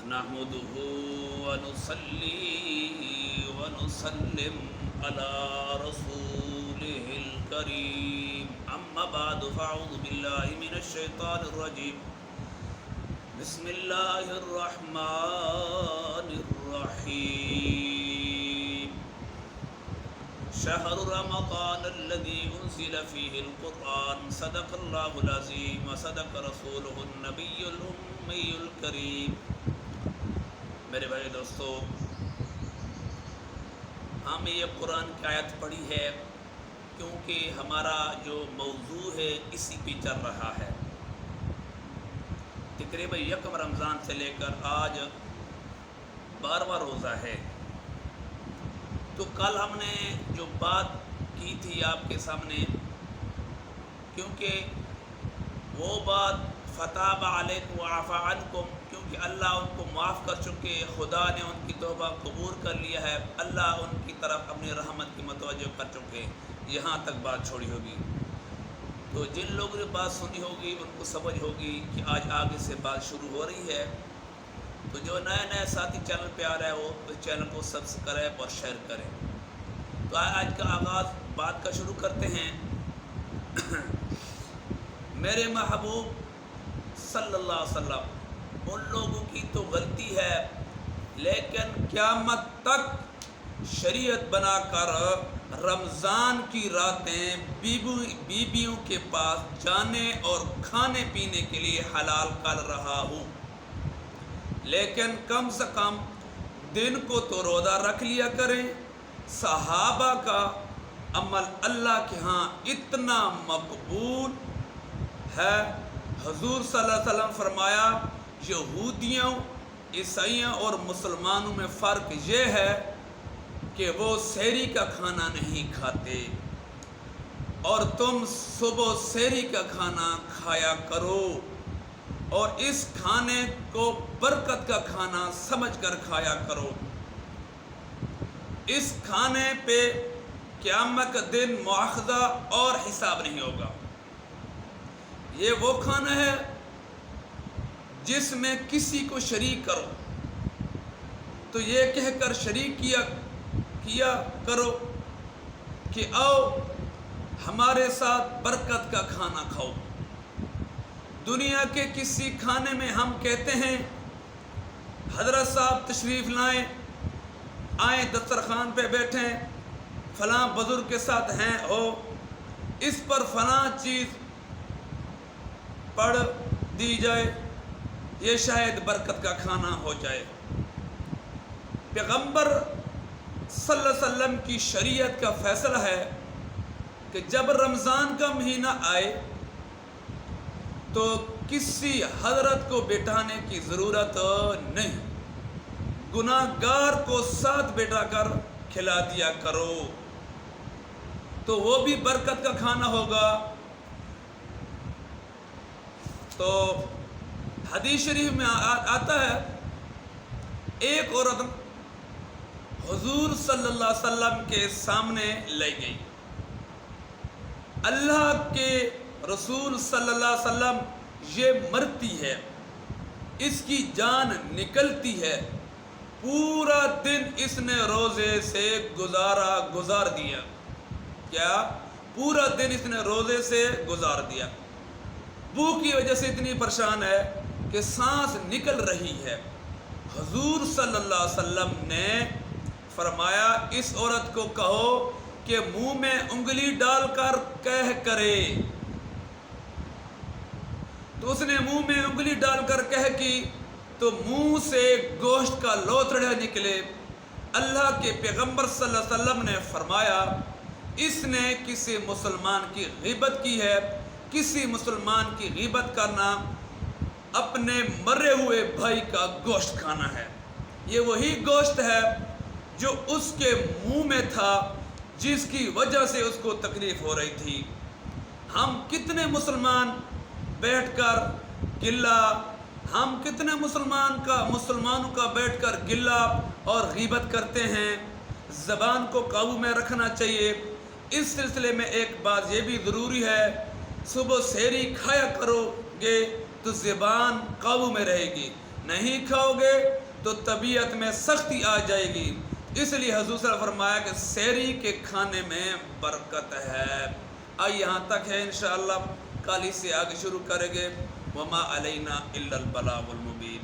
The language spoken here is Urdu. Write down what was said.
نحمده ونصلي ونسلم على رسوله الكريم أما بعد فأعوذ بالله من الشيطان الرجيم بسم الله الرحمن الرحيم شهر رمضان الذي أنزل فيه القرآن صدق الله العظيم وصدق رسوله النبي الأمي الكريم۔ میرے بھائی دوستو، ہم یہ قرآن کی آیت پڑھی ہے کیونکہ ہمارا جو موضوع ہے اسی پہ چل رہا ہے۔ تقریباً یکم رمضان سے لے کر آج 12واں روزہ ہے۔ تو کل ہم نے جو بات کی تھی آپ کے سامنے، کیونکہ وہ بات فتاب علیکم وعفا عنکم، کیونکہ اللہ ان کو معاف کر چکے، خدا نے ان کی توبہ قبول کر لیا ہے، اللہ ان کی طرف اپنی رحمت کی متوجہ کر چکے، یہاں تک بات چھوڑی ہوگی۔ تو جن لوگوں نے بات سنی ہوگی ان کو سمجھ ہوگی کہ آج آگے سے بات شروع ہو رہی ہے۔ تو جو نئے ساتھی چینل پہ آ رہا ہے وہ اس چینل کو سبسکرائب اور شیئر کریں۔ تو آج کا آغاز بات کا شروع کرتے ہیں۔ میرے محبوب صلی اللہ علیہ وسلم، ان لوگوں کی تو غلطی ہے لیکن قیامت تک شریعت بنا کر رمضان کی راتیں بیویوں کے پاس جانے اور کھانے پینے کے لیے حلال کر رہا ہوں، لیکن کم سے کم دن کو تو روزہ رکھ لیا کریں۔ صحابہ کا عمل اللہ کے ہاں اتنا مقبول ہے، حضور صلی اللہ علیہ وسلم فرمایا یہودیوں، عیسائیوں اور مسلمانوں میں فرق یہ ہے کہ وہ سحری کا کھانا نہیں کھاتے اور تم صبح سحری کا کھانا کھایا کرو، اور اس کھانے کو برکت کا کھانا سمجھ کر کھایا کرو۔ اس کھانے پہ قیامت کا دن مواخذہ اور حساب نہیں ہوگا۔ یہ وہ کھانا ہے جس میں کسی کو شریک کرو تو یہ کہہ کر شریک کیا کرو کہ آؤ ہمارے ساتھ برکت کا کھانا کھاؤ۔ دنیا کے کسی کھانے میں ہم کہتے ہیں حضرت صاحب تشریف لائیں، آئیں دسترخوان پہ بیٹھیں، فلاں بزرگ کے ساتھ ہیں، اس پر فلاں چیز پڑھ دی جائے، یہ شاید برکت کا کھانا ہو جائے۔ پیغمبر صلی اللہ علیہ وسلم کی شریعت کا فیصلہ ہے کہ جب رمضان کا مہینہ آئے تو کسی حضرت کو بٹھانے کی ضرورت نہیں، گناہ گار کو ساتھ بٹھا کر کھلا دیا کرو، تو وہ بھی برکت کا کھانا ہوگا۔ تو حدیث شریف میں آتا ہے ایک عورت حضور صلی اللہ علیہ وسلم کے سامنے لے گئی، اللہ کے رسول صلی اللہ علیہ وسلم یہ مرتی ہے، اس کی جان نکلتی ہے، پورا دن اس نے روزے سے گزار دیا، کیا پورا دن اس نے روزے سے گزار دیا، بھوک کی وجہ سے اتنی پریشان ہے کہ سانس نکل رہی ہے۔ حضور صلی اللہ علیہ وسلم نے فرمایا اس عورت کو کہو کہ منہ میں انگلی ڈال کر کہہ کرے، تو اس نے منہ میں انگلی ڈال کر کہہ کی تو منہ سے گوشت کا لوتھڑا نکلے۔ اللہ کے پیغمبر صلی اللہ علیہ وسلم نے فرمایا اس نے کسی مسلمان کی غیبت کی ہے۔ کسی مسلمان کی غیبت کرنا اپنے مرے ہوئے بھائی کا گوشت کھانا ہے، یہ وہی گوشت ہے جو اس کے منہ میں تھا جس کی وجہ سے اس کو تکلیف ہو رہی تھی۔ ہم کتنے مسلمان بیٹھ کر گلہ، ہم کتنے مسلمانوں کا بیٹھ کر گلہ اور غیبت کرتے ہیں۔ زبان کو قابو میں رکھنا چاہیے۔ اس سلسلے میں ایک بات یہ بھی ضروری ہے، صبح سحری کھایا کرو گے تو زبان قابو میں رہے گی، نہیں کھاؤ گے تو طبیعت میں سختی آ جائے گی. اس لیے حضور صلی اللہ علیہ وسلم نے فرمایا کہ سحری کے کھانے میں برکت ہے. آئی یہاں تک ہے، انشاءاللہ کل اس سے آگے شروع کریں گے. وما علینا الا البلاغ المبین.